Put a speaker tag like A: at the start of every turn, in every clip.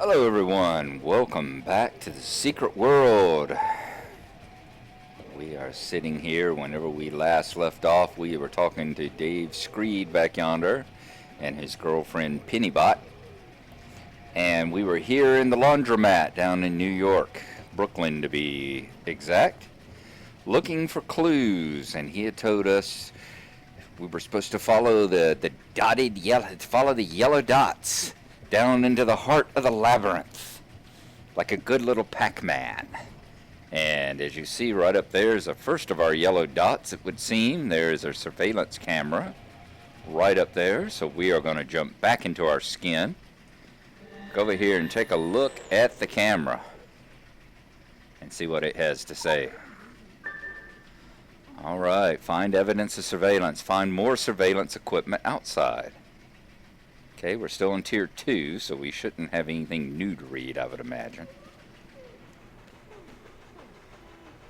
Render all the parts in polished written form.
A: Hello everyone, welcome back to the secret world. We are sitting here. Whenever we last left off, we were talking to Dave Screed back yonder and his girlfriend Pennybot. And we were here in the laundromat down in New York, Brooklyn to be exact, looking for clues. And he had told us we were supposed to follow the yellow dots down into the heart of the labyrinth, like a good little Pac-Man. And as you see right up there is the first of our yellow dots, it would seem. There is our surveillance camera right up there. So we are going to jump back into our skin, go over here and take a look at the camera and see what it has to say. All right, find evidence of surveillance. Find more surveillance equipment outside. Okay, we're still in Tier 2, so we shouldn't have anything new to read, I would imagine.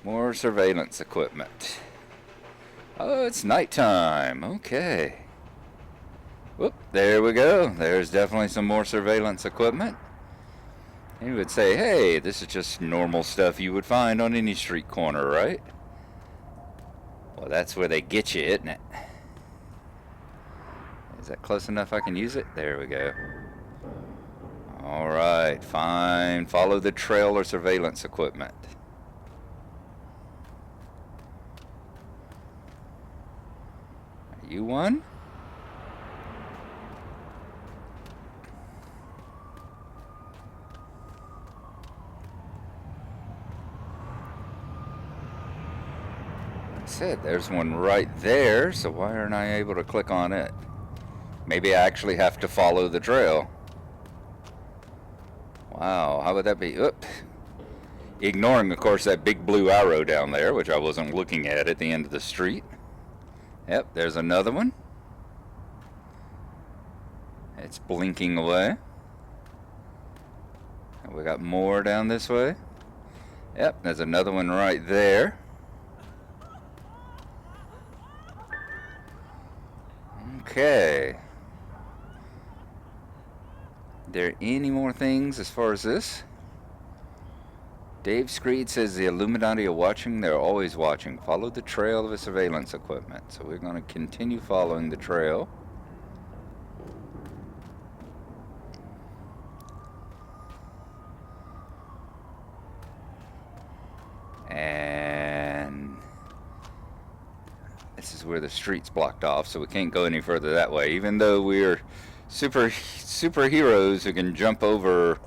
A: More surveillance equipment. Oh, it's nighttime. Okay. Whoop, there we go. There's definitely some more surveillance equipment. You would say, hey, this is just normal stuff you would find on any street corner, right? Well, that's where they get you, isn't it? Is that close enough I can use it? There we go. Alright, fine. Follow the trail or surveillance equipment. Are you one? Like I said, there's one right there, so why aren't I able to click on it? Maybe I actually have to follow the trail. Wow, how would that be? Oop. Ignoring, of course, that big blue arrow down there, which I wasn't looking at the end of the street. Yep, there's another one. It's blinking away. And we got more down this way. Yep, there's another one right there. Okay. There any more things as far as this? Dave Screed says the Illuminati are watching. They're always watching. Follow the trail of the surveillance equipment. So we're going to continue following the trail. And this is where the street's blocked off, so we can't go any further that way, even though we're superheroes who can jump over,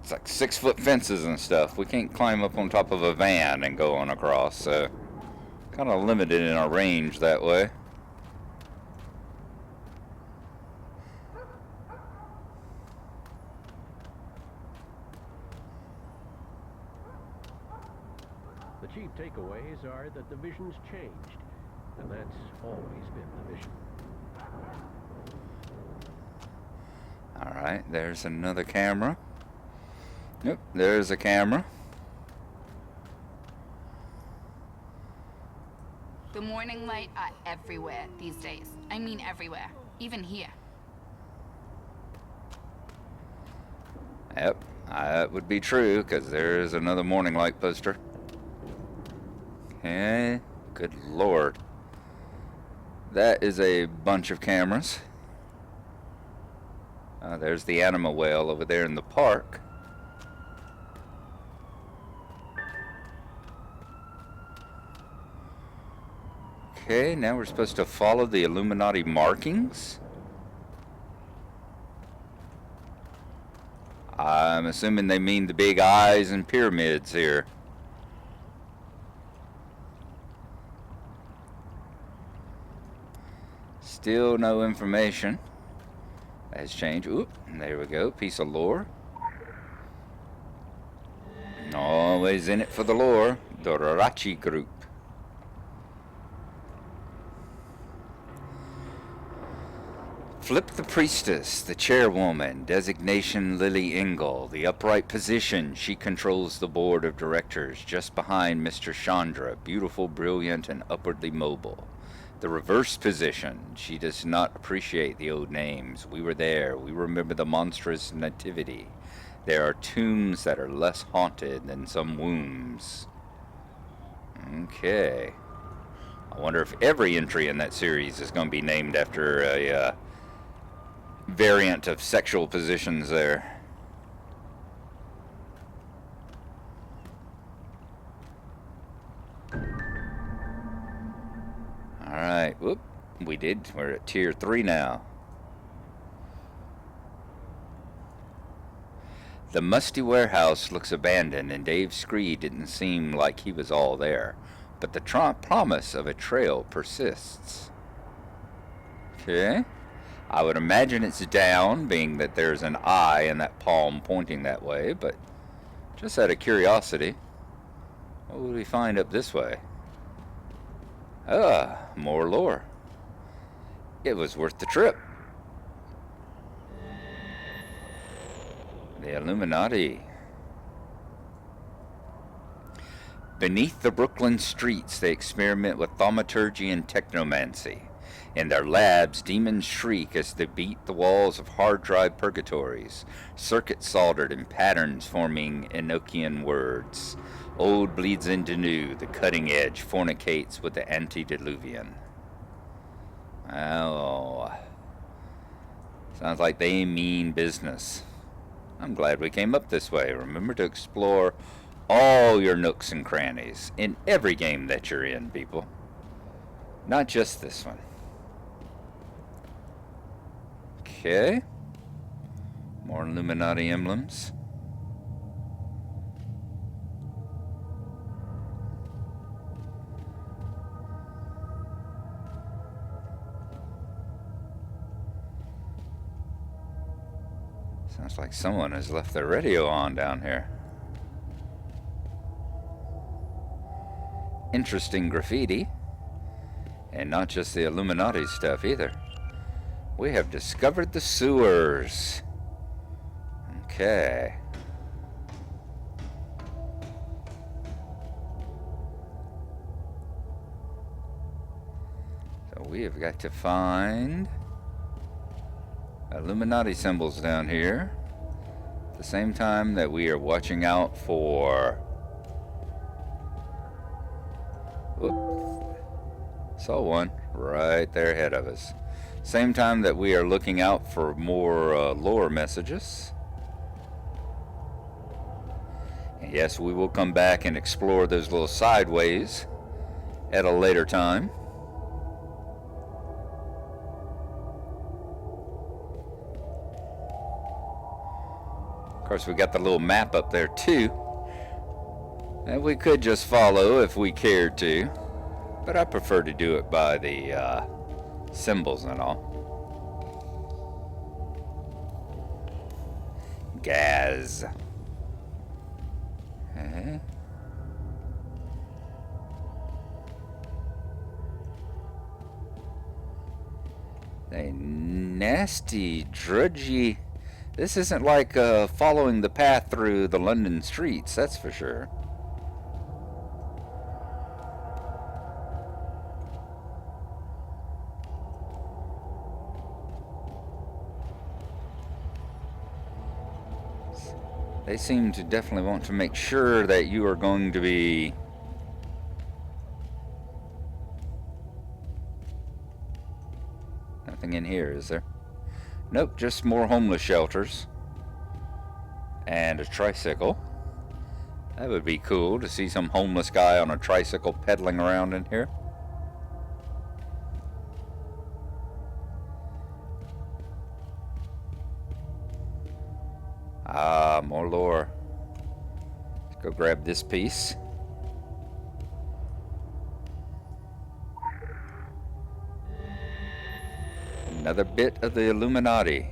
A: it's like 6-foot fences and stuff. We can't climb up on top of a van and go on across, so kind of limited in our range that way.
B: The chief takeaways are that the vision's changed, and that's always been the vision.
A: Alright, there's another camera. Yep, there's a camera.
C: The morning light are everywhere these days. I mean everywhere. Even here.
A: Yep, that would be true, because there's another morning light poster. Okay, good lord. That is a bunch of cameras. There's the animal whale over there in the park. Okay, now we're supposed to follow the Illuminati markings. I'm assuming they mean the big eyes and pyramids here. Still no information has changed. Oop, there we go. Piece of lore. Always in it for the lore. Dorachi group. Flip the priestess, the chairwoman, designation Lily Engel. The upright position, she controls the board of directors, just behind Mr. Chandra, beautiful, brilliant, and upwardly mobile. The reverse position. She does not appreciate the old names. We were there. We remember the monstrous nativity. There are tombs that are less haunted than some wombs. Okay. I wonder if every entry in that series is going to be named after a variant of sexual positions there. Alright, whoop, we did. We're at tier 3 now. The musty warehouse looks abandoned, and Dave Screed didn't seem like he was all there. But the promise of a trail persists. Okay. I would imagine it's down, being that there's an eye in that palm pointing that way, but just out of curiosity, what would we find up this way? Ah, more lore. It was worth the trip. The Illuminati. Beneath the Brooklyn streets, they experiment with thaumaturgy and technomancy. In their labs, demons shriek as they beat the walls of hard drive purgatories, circuits soldered in patterns forming Enochian words. Old bleeds into new, the cutting edge fornicates with the antediluvian. Oh, sounds like they mean business. I'm glad we came up this way. Remember to explore all your nooks and crannies in every game that you're in, people. Not just this one. Okay. More Illuminati emblems. Sounds like someone has left their radio on down here. Interesting graffiti. And not just the Illuminati stuff either. We have discovered the sewers. Okay. So we have got to find Illuminati symbols down here. At the same time that we are watching out for... Whoop. Saw one right there ahead of us. Same time that we are looking out for more lore messages. And yes, we will come back and explore those little sideways at a later time. Of course, we got the little map up there too, and we could just follow if we cared to, but I prefer to do it by the symbols and all. Gaz. Okay. A nasty, drudgy... This isn't like following the path through the London streets, that's for sure. They seem to definitely want to make sure that you are going to be... Nothing in here, is there? Nope, just more homeless shelters. And a tricycle. That would be cool to see some homeless guy on a tricycle pedaling around in here. Ah, more lore. Let's go grab this piece. Another bit of the Illuminati.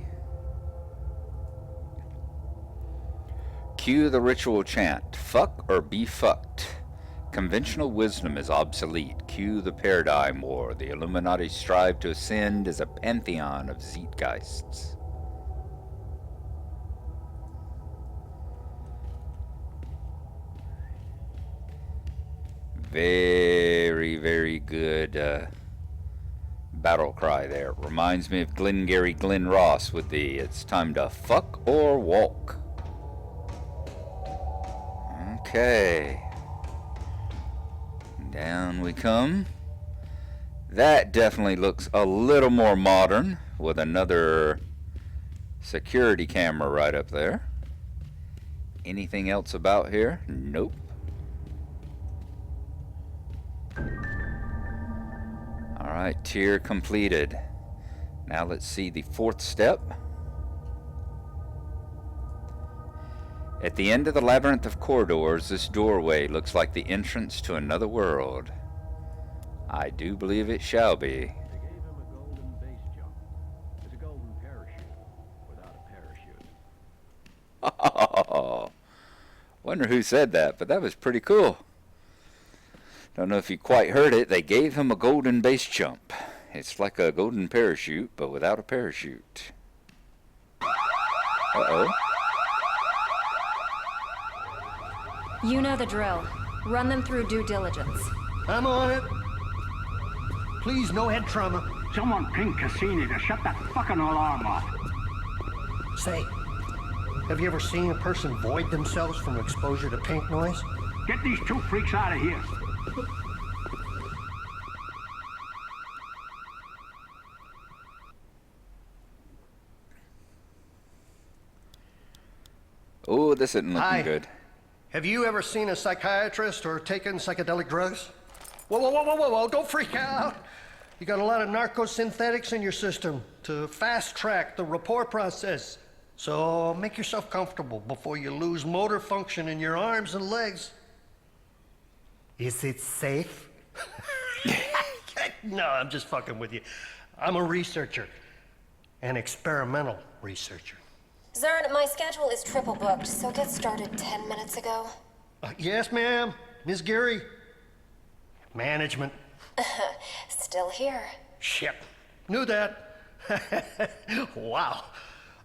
A: Cue the ritual chant. Fuck or be fucked. Conventional wisdom is obsolete. Cue the paradigm war. The Illuminati strive to ascend as a pantheon of zeitgeists. Very, very good battle cry there. Reminds me of Glengarry Glen Ross with the "It's time to fuck or walk." Okay. Down we come. That definitely looks a little more modern with another security camera right up there. Anything else about here? Nope. Alright, tier completed. Now let's see the fourth step. At the end of the labyrinth of corridors, this doorway looks like the entrance to another world. I do believe it shall be.
B: They gave him a golden base jump. It's a golden parachute without a parachute.
A: Oh, wonder who said that, but that was pretty cool. Don't know if you quite heard it. They gave him a golden base jump. It's like a golden parachute, but without a parachute. Uh-oh.
D: You know the drill. Run them through due diligence.
E: I'm on it. Please, no head trauma.
F: Someone ping Cassini to shut that fucking alarm off.
E: Say, have you ever seen a person void themselves from exposure to pink noise?
F: Get these two freaks out of here.
A: Oh, this isn't looking
E: Hi.
A: good.
E: Have you ever seen a psychiatrist or taken psychedelic drugs? Whoa, whoa, whoa, whoa, whoa, whoa, don't freak out. You got a lot of narcosynthetics in your system to fast track the rapport process. So make yourself comfortable before you lose motor function in your arms and legs. Is it safe? No, I'm just fucking with you. I'm a researcher, an experimental researcher.
D: Zern, my schedule is triple booked, so get started 10 minutes ago.
E: Yes, ma'am. Miss Geary. Management.
D: Still here.
E: Shit. Knew that. Wow.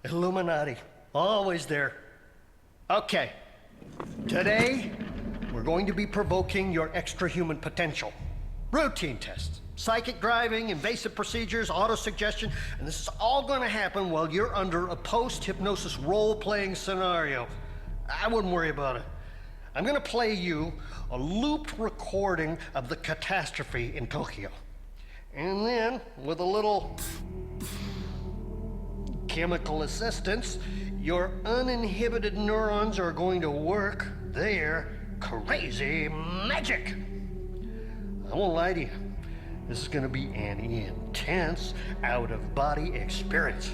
E: Illuminati. Always there. Okay. Today, we're going to be provoking your extra-human potential. Routine tests. Psychic driving, invasive procedures, auto-suggestion, and this is all going to happen while you're under a post-hypnosis role-playing scenario. I wouldn't worry about it. I'm going to play you a looped recording of the catastrophe in Tokyo. And then, with a little chemical assistance, your uninhibited neurons are going to work their crazy magic. I won't lie to you. This is going to be an intense, out-of-body experience.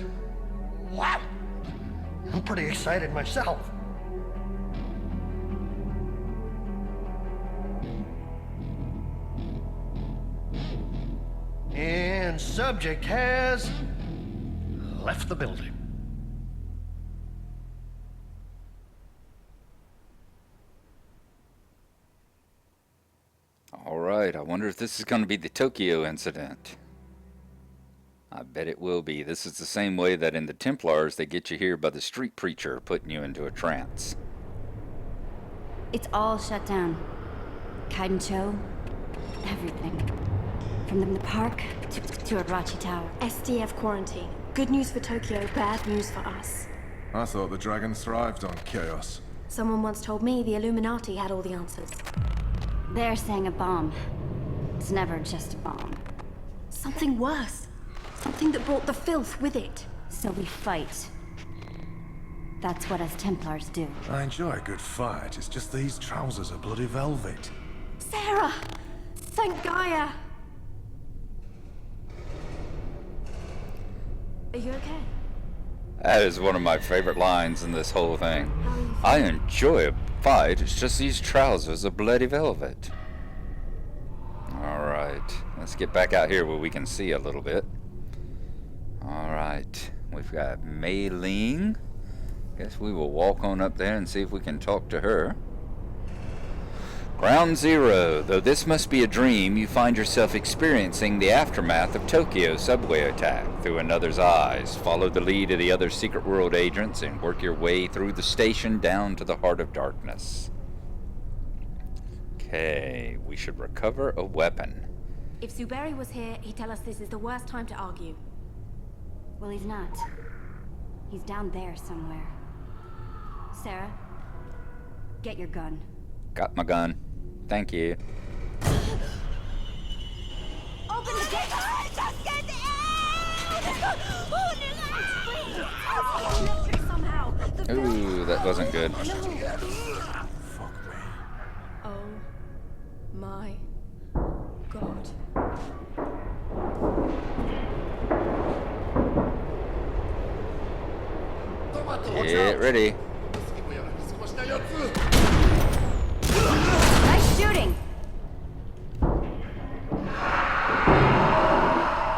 E: Wow! I'm pretty excited myself. And subject has left the building.
A: All right, I wonder if this is going to be the Tokyo incident. I bet it will be. This is the same way that in the Templars they get you here by the street preacher, putting you into a trance.
G: It's all shut down. Kaidencho, everything. From the park to Arachi Tower.
D: SDF quarantine. Good news for Tokyo, bad news for us.
H: I thought the dragons thrived on chaos.
D: Someone once told me the Illuminati had all the answers.
G: They're saying a bomb. It's never just a bomb.
D: Something worse. Something that brought the filth with it.
G: So we fight. That's what us Templars do.
H: I enjoy a good fight, it's just these trousers are bloody velvet.
D: Sarah! Thank Gaia! Are you okay?
A: That is one of my favorite lines in this whole thing. I enjoy a fight, it's just these trousers are bloody velvet. Alright, let's get back out here where we can see a little bit. Alright, we've got Mei Ling. Guess we will walk on up there and see if we can talk to her. Ground Zero. Though this must be a dream, you find yourself experiencing the aftermath of Tokyo subway attack through another's eyes. Follow the lead of the other Secret World agents and work your way through the station down to the heart of darkness. Okay, we should recover a weapon.
I: If Zuberi was here, he'd tell us this is the worst time to argue.
G: Well, he's not. He's down there somewhere. Sarah, get your gun.
A: Got my gun. Thank you.
I: Open the gate! Just get out! Somehow.
A: Ooh, that wasn't good.
I: Oh my God.
A: Get ready.
G: Nice shooting!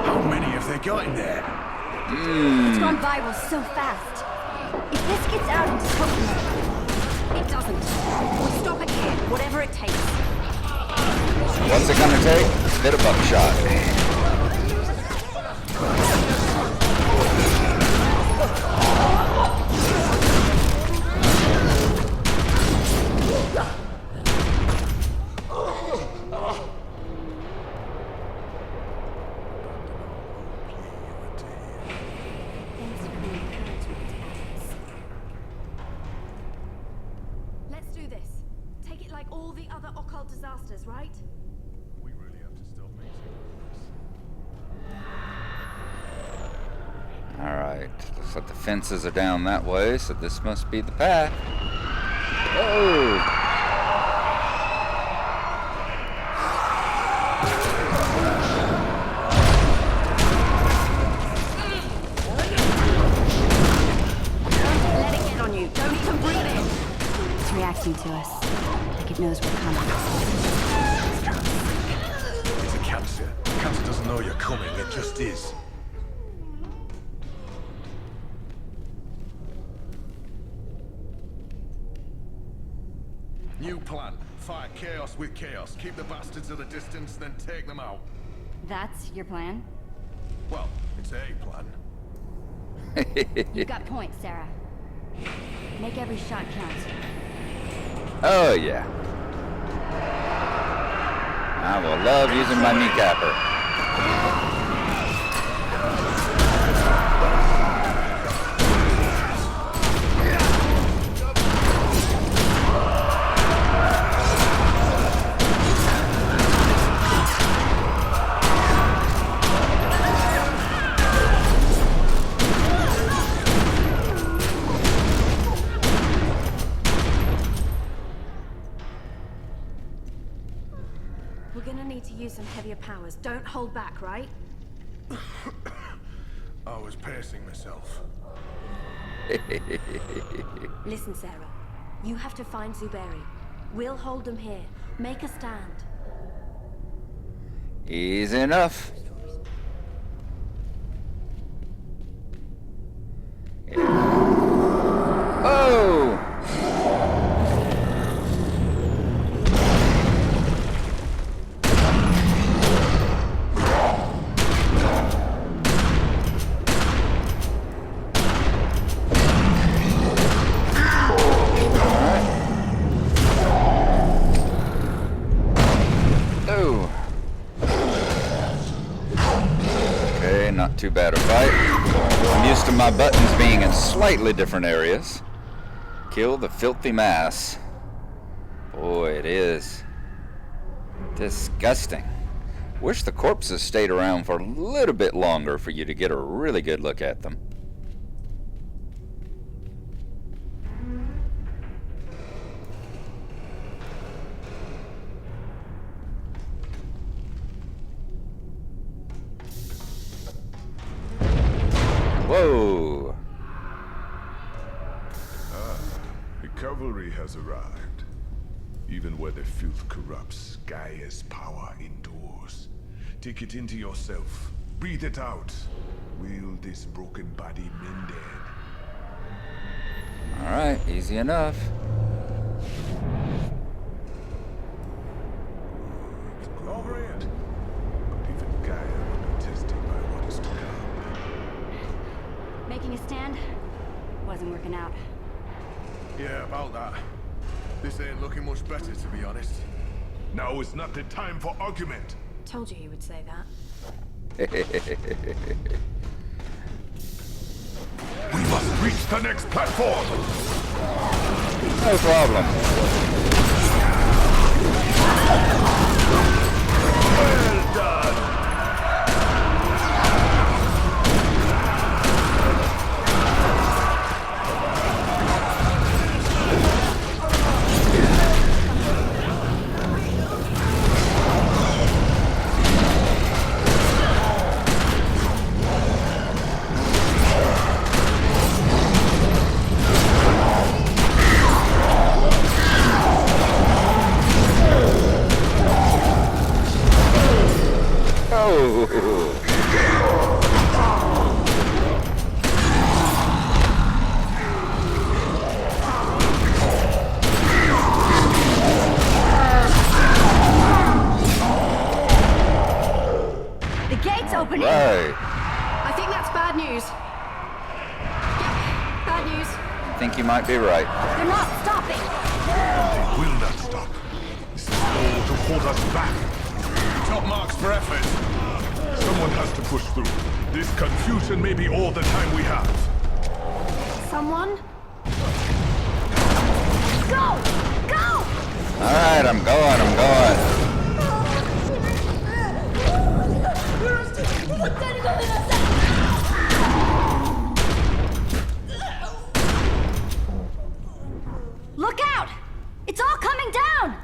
H: How many have they got in there?
G: It's gone viral so fast. If this gets out into social mode,
I: It doesn't. We'll stop it here, whatever it takes.
A: What's it gonna take? Bit of buckshot.
G: thanks for the encouragement, Alice.
I: Let's do this. Take it like all the other occult disasters, right?
H: We really have to stop meeting.
A: Alright, looks like the fences are down that way, so this must be the path. Oh!
I: Let it get on you. Don't even breathe in.
G: It's reacting to us. Like it knows we're coming.
H: It's a cancer. Cancer doesn't know you're coming, it just is. New plan. Fight chaos with chaos. Keep the bastards at a distance, then take them out.
G: That's your plan?
H: Well, it's a plan.
G: You've got points, Sarah. Make every shot count.
A: Oh, yeah. I will love using my kneecapper.
I: We're gonna need to use some heavier powers. Don't hold back, right?
H: I was pacing myself.
I: Listen, Sarah. You have to find Zuberi. We'll hold them here. Make a stand.
A: Easy enough. Oh! Oh. Okay, not too bad a fight. I'm used to my buttons being in slightly different areas. Kill the filthy mass. Boy, it is disgusting. Wish the corpses stayed around for a little bit longer for you to get a really good look at them. Whoa!
J: The cavalry has arrived. Even where the filth corrupts, Gaia's power endures. Take it into yourself. Breathe it out. Will this broken body mended?
A: Alright, easy enough.
J: Over it. But even Gaia will be tested by what is to come.
G: Making a stand? Wasn't working out.
H: Yeah, about that. This ain't looking much better, to be honest.
J: Now is not the time for argument.
I: Told you he would say that.
J: We must reach the next platform!
A: No problem.
J: Well done!
G: The gate's opening!
A: Right.
I: I think that's bad news. Yep, bad news.
A: I think you might be right.
G: They're not stopping!
J: They will not stop. This is all to hold us back.
H: Top marks for effort.
J: Someone has to push through. This confusion may be all the time we have.
G: Someone? Go! Go!
A: All right, I'm going.
G: Look out! It's all coming down!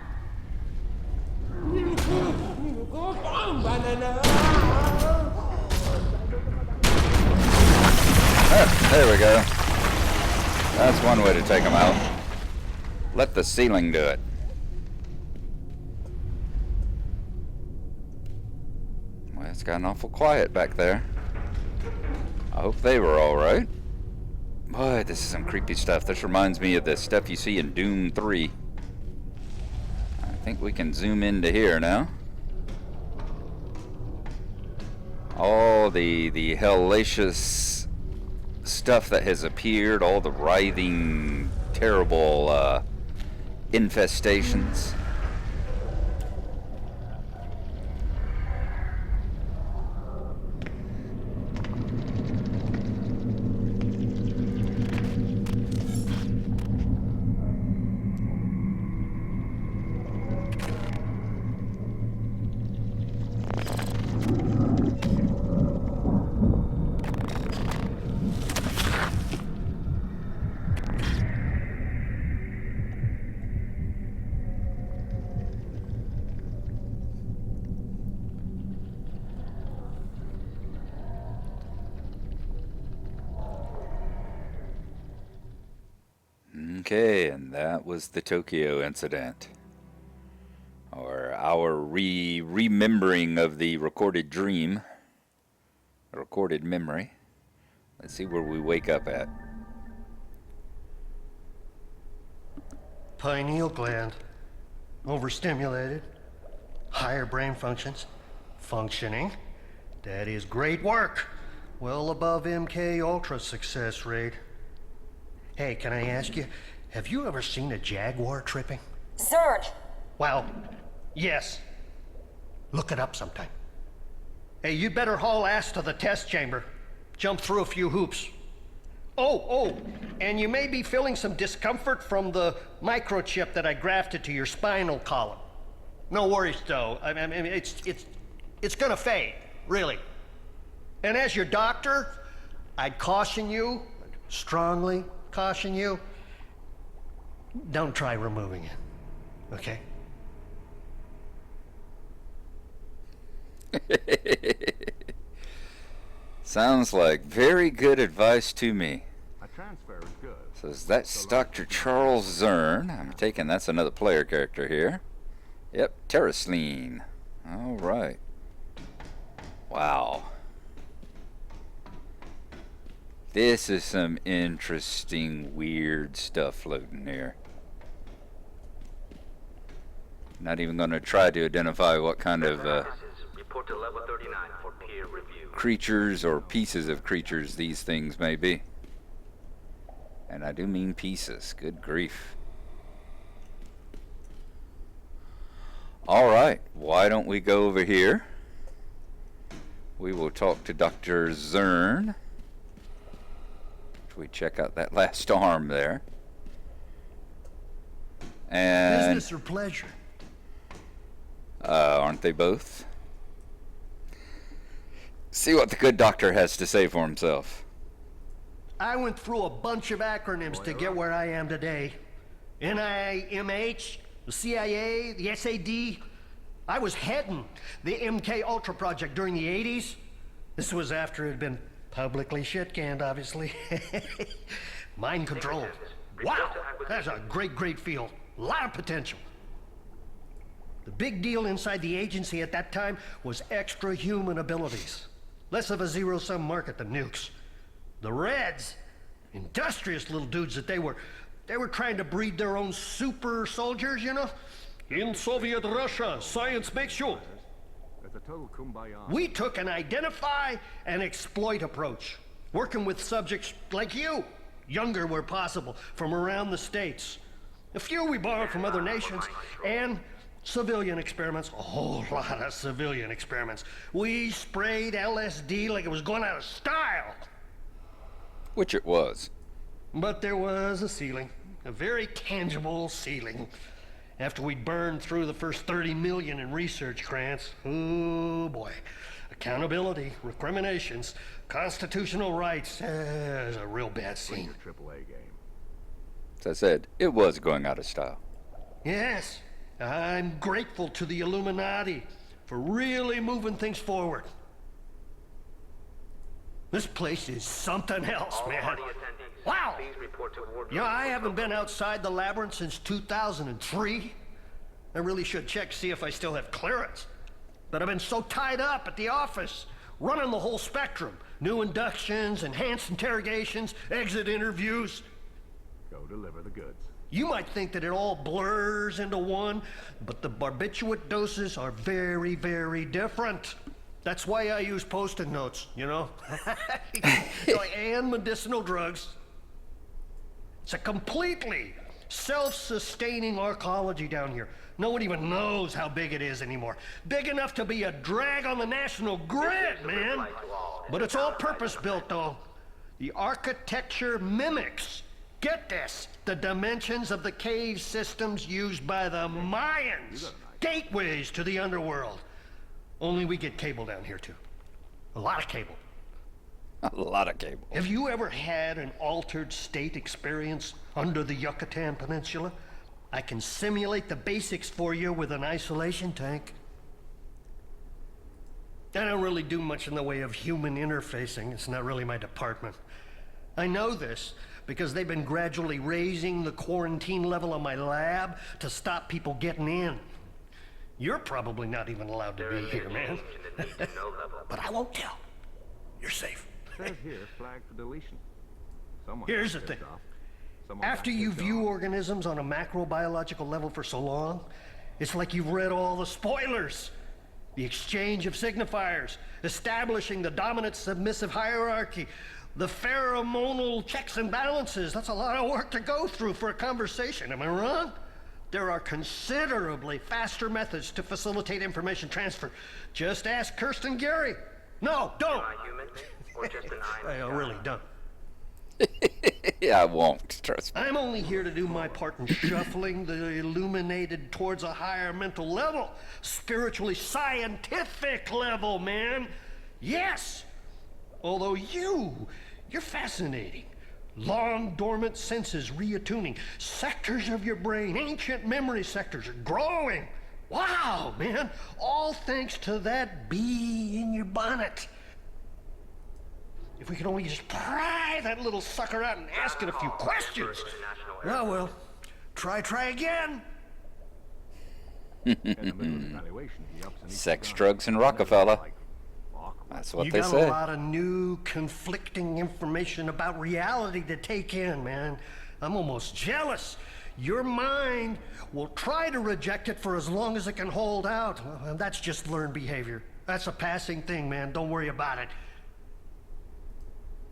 A: There we go. That's one way to take them out. Let the ceiling do it. Well, it's gotten awful quiet back there. I hope they were all right. Boy, this is some creepy stuff. This reminds me of the stuff you see in Doom 3. I think we can zoom into here now. All the hellacious stuff that has appeared, all the writhing, terrible infestations. Okay, and that was the Tokyo incident. Or our remembering of the recorded dream. A recorded memory. Let's see where we wake up at.
E: Pineal gland. Overstimulated. Higher brain functions. Functioning. That is great work. Well above MK Ultra success rate. Hey, can I ask you, have you ever seen a jaguar tripping?
G: Zerd!
E: Well, yes. Look it up sometime. Hey, you better haul ass to the test chamber. Jump through a few hoops. Oh, and you may be feeling some discomfort from the microchip that I grafted to your spinal column. No worries, though. I mean, it's gonna fade, really. And as your doctor, I'd caution you, strongly caution you, don't try removing it, okay?
A: Sounds like very good advice to me.
B: A transfer is good.
A: Says that's Dr. Charles Zern. I'm taking that's another player character here. Yep, Terrasleen. All right. Wow. This is some interesting, weird stuff floating here. Not even going to try to identify what kind of
B: Report to level 39 for peer review.
A: creatures or pieces of creatures these things may be. And I do mean pieces. Good grief. All right, why don't we go over here we will talk to Dr. Zern. We check out that last arm there. And
E: Business or pleasure?
A: aren't they both? See what the good doctor has to say for himself.
E: I went through a bunch of acronyms to get where I am today. NIMH, the CIA, the SAD. I was heading the MK Ultra project during the 80s. This was after it had been publicly shit-canned, obviously. Mind control. Wow, that's a great field. A lot of potential. The big deal inside the agency at that time was extra-human abilities. Less of a zero-sum market than nukes. The Reds, industrious little dudes that they were trying to breed their own super soldiers, you know? In Soviet Russia, science makes you.
B: It's a total kumbaya.
E: We took an identify and exploit approach, working with subjects like you, younger where possible, from around the States. A few we borrowed from other nations, and civilian experiments, a whole lot of civilian experiments. We sprayed LSD like it was going out of style.
A: Which it was.
E: But there was a ceiling, a very tangible ceiling. After we'd burned through the first 30 million in research grants, oh boy. Accountability, recriminations, constitutional rights, it's a real bad scene.
B: AAA game.
A: As I said, it was going out of style.
E: Yes, I'm grateful to the Illuminati for really moving things forward. This place is something else, man. Wow! You know, I haven't been outside the Labyrinth since 2003. I really should check to see if I still have clearance. But I've been so tied up at the office, running the whole spectrum. New inductions, enhanced interrogations, exit interviews.
B: Go deliver the goods.
E: You might think that it all blurs into one, but the barbiturate doses are very different. That's why I use post-it notes, you know? And medicinal drugs. It's a completely self-sustaining arcology down here. No one even knows how big it is anymore. Big enough to be a drag on the national grid, man. But it's all purpose-built, though. The architecture mimics, get this, the dimensions of the cave systems used by the Mayans. Gateways to the underworld. Only we get cable down here, too. A lot of cable.
A: A lot of cable.
E: Have you ever had an altered state experience under the Yucatan Peninsula? I can simulate the basics for you with an isolation tank. I don't really do much in the way of human interfacing. It's not really my department. I know this because they've been gradually raising the quarantine level of my lab to stop people getting in. You're probably not even allowed to be here, man. But I won't tell. You're safe.
B: Says here, flag for deletion. Someone
E: Here's the
B: got
E: thing.
B: pissed off. Someone
E: After
B: got
E: you
B: pissed
E: view
B: off.
E: organisms on a macrobiological level for so long, it's like you've read all the spoilers. The exchange of signifiers, establishing the dominant-submissive hierarchy, the pheromonal checks and balances. That's a lot of work to go through for a conversation, am I wrong? There are considerably faster methods to facilitate information transfer. Just ask Kirsten Gary. No, don't. Really, don't.
A: Yeah, I won't, trust me.
E: I'm only here to do my part in shuffling the Illuminated towards a higher mental level. Spiritually scientific level, man. Yes. Although you're fascinating. Long dormant senses reattuning. Sectors of your brain, ancient memory sectors are growing. Wow, man. All thanks to that bee in your bonnet. If we could only just pry that little sucker out and ask it a few questions. Oh, well, try again.
B: In the middle of his evaluation, he ups and eats
A: Sex,
B: the gun.
A: drugs, and Rockefeller.
B: Like, awkward.
A: That's what
E: You
A: they
E: got
A: say.
E: a lot of new, conflicting information about reality to take in, man. I'm almost jealous. Your mind will try to reject it for as long as it can hold out. Well, that's just learned behavior. That's a passing thing, man. Don't worry about it.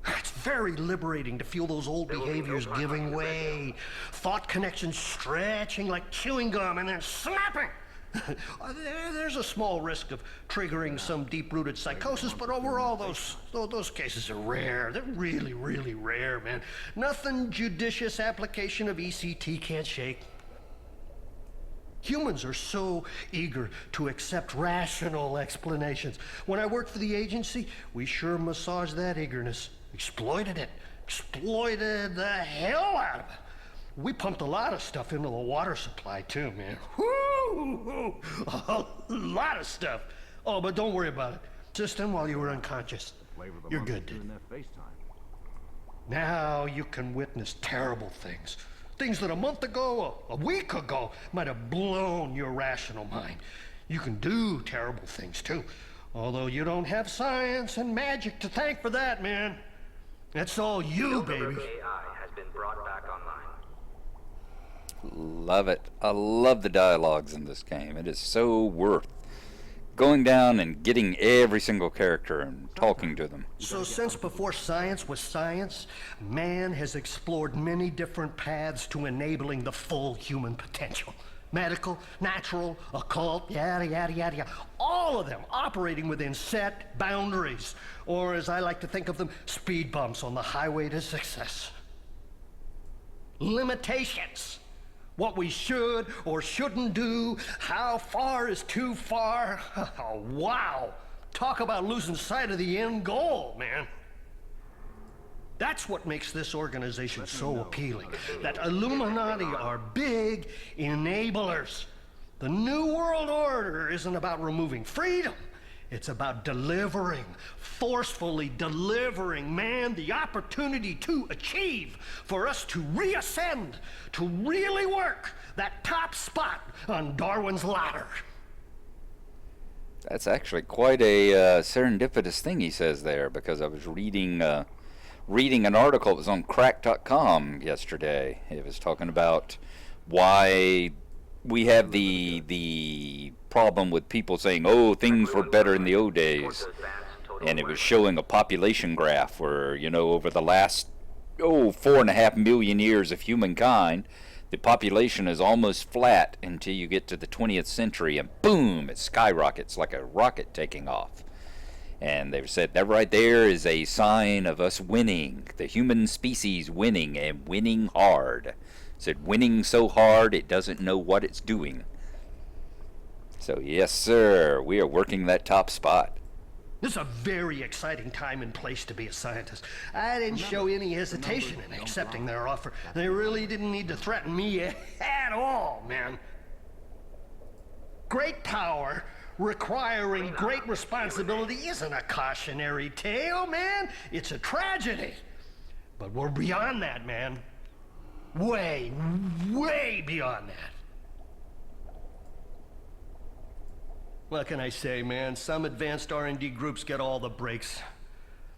E: It's very liberating to feel those old behaviors giving way. Thought connections stretching like chewing gum and then snapping. There's a small risk of triggering some deep-rooted psychosis, but overall, those cases are rare. They're really, really rare, man. Nothing judicious application of ECT can't shake. Humans are so eager to accept rational explanations. When I worked for the agency, we sure massaged that eagerness. Exploited it. Exploited the hell out of it. We pumped a lot of stuff into the water supply, too, man. Woo! A lot of stuff. Oh, but don't worry about it. Just in while you were unconscious. You're good, dude. Now you can witness terrible things. Things that a month ago, a week ago, might have blown your rational mind. You can do terrible things, too. Although you don't have science and magic to thank for that, man. That's all you, baby.
K: AI has been brought back online.
A: Love it. I love the dialogues in this game. It is so worth going down and getting every single character and talking to them.
E: So since before science was science, man has explored many different paths to enabling the full human potential. Medical, natural, occult, yada, yada, yada, yada. All of them operating within set boundaries, or as I like to think of them, speed bumps on the highway to success. Limitations. What we should or shouldn't do, how far is too far. Oh, wow. Talk about losing sight of the end goal, man. That's what makes this organization so appealing. That Illuminati are big enablers. The New World Order isn't about removing freedom. It's about delivering, forcefully delivering, man, the opportunity to achieve, for us to reascend, to really work that top spot on Darwin's ladder.
A: That's actually quite a serendipitous thing he says there, because I was reading an article that was on crack.com yesterday. It was talking about why we have the problem with people saying, oh, things were better in the old days. And it was showing a population graph where, you know, over the last, 4.5 million years of humankind, the population is almost flat until you get to the 20th century, and boom, it skyrockets like a rocket taking off. And they've said that right there is a sign of us winning, the human species winning, and winning hard. Said winning so hard it doesn't know what it's doing. So yes, sir, we are working that top spot.
E: This is a very exciting time and place to be a scientist. I didn't show any hesitation in accepting their offer. They really didn't need to threaten me at all, man. Great power requiring great responsibility isn't a cautionary tale, man. It's a tragedy. But we're beyond that, man. Way, way beyond that. What can I say, man? Some advanced R&D groups get all the breaks.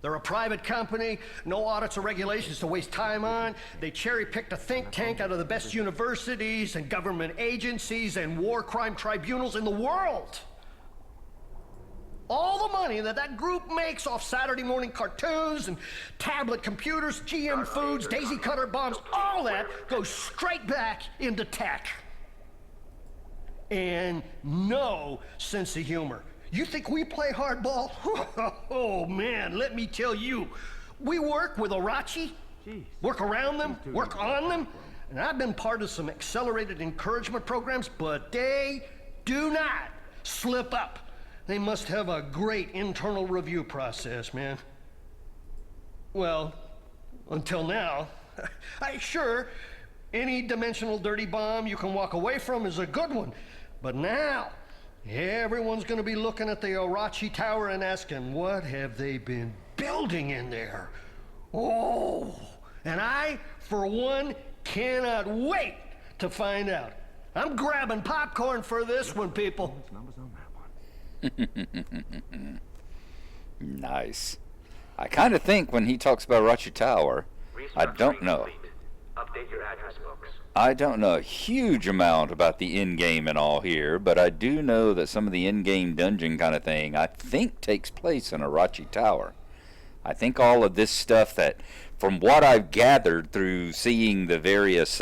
E: They're a private company, no audits or regulations to waste time on. They cherry-picked a think tank out of the best universities and government agencies and war crime tribunals in the world. All the money that group makes off Saturday morning cartoons and tablet computers, GM foods, daisy cutter bombs, all that goes straight back into tech. And no sense of humor. You think we play hardball? Oh man, let me tell you, we work with Orochi, work around them, work on them, and I've been part of some accelerated encouragement programs, but they do not slip up. They must have a great internal review process, man. Well, until now. Sure, any dimensional dirty bomb you can walk away from is a good one. But now, everyone's going to be looking at the Orochi Tower and asking, what have they been building in there? Oh, and I, for one, cannot wait to find out. I'm grabbing popcorn for this one, people.
A: Nice. I kind of think when he talks about Orochi Tower, I don't know.
K: Update your address books.
A: I don't know a huge amount about the in-game and all here, but I do know that some of the in-game dungeon kind of thing, I think, takes place in Orochi Tower. I think all of this stuff that, from what I've gathered through seeing the various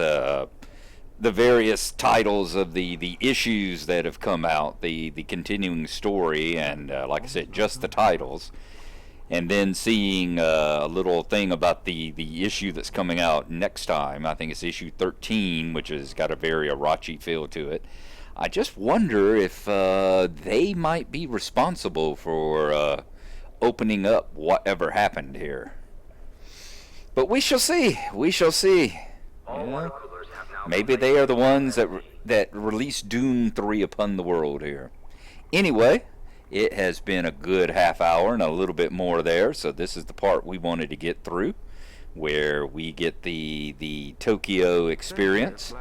A: the various titles of the issues that have come out, the continuing story, and like I said, just the titles, and then seeing a little thing about the issue that's coming out next time. I think it's issue 13, which has got a very Arachi feel to it. I just wonder if they might be responsible for opening up whatever happened here. But we shall see. We shall see. Yeah. Maybe they are the ones that release Doom 3 upon the world here. Anyway, it has been a good half hour and a little bit more there, so this is the part we wanted to get through, where we get the Tokyo experience.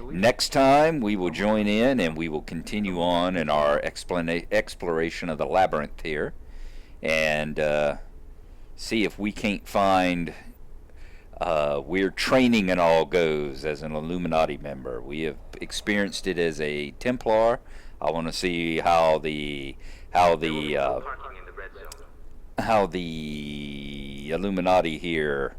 A: Next time we will join in and we will continue on in our exploration of the Labyrinth here, and see if we can't find where training and all goes as an Illuminati member. We have experienced it as a Templar. I want to see how the Illuminati here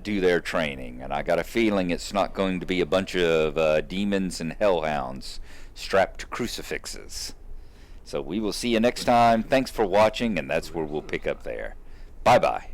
A: do their training, and I got a feeling it's not going to be a bunch of demons and hellhounds strapped to crucifixes. So we will see you next time. Thanks for watching, and that's where we'll pick up there. Bye bye.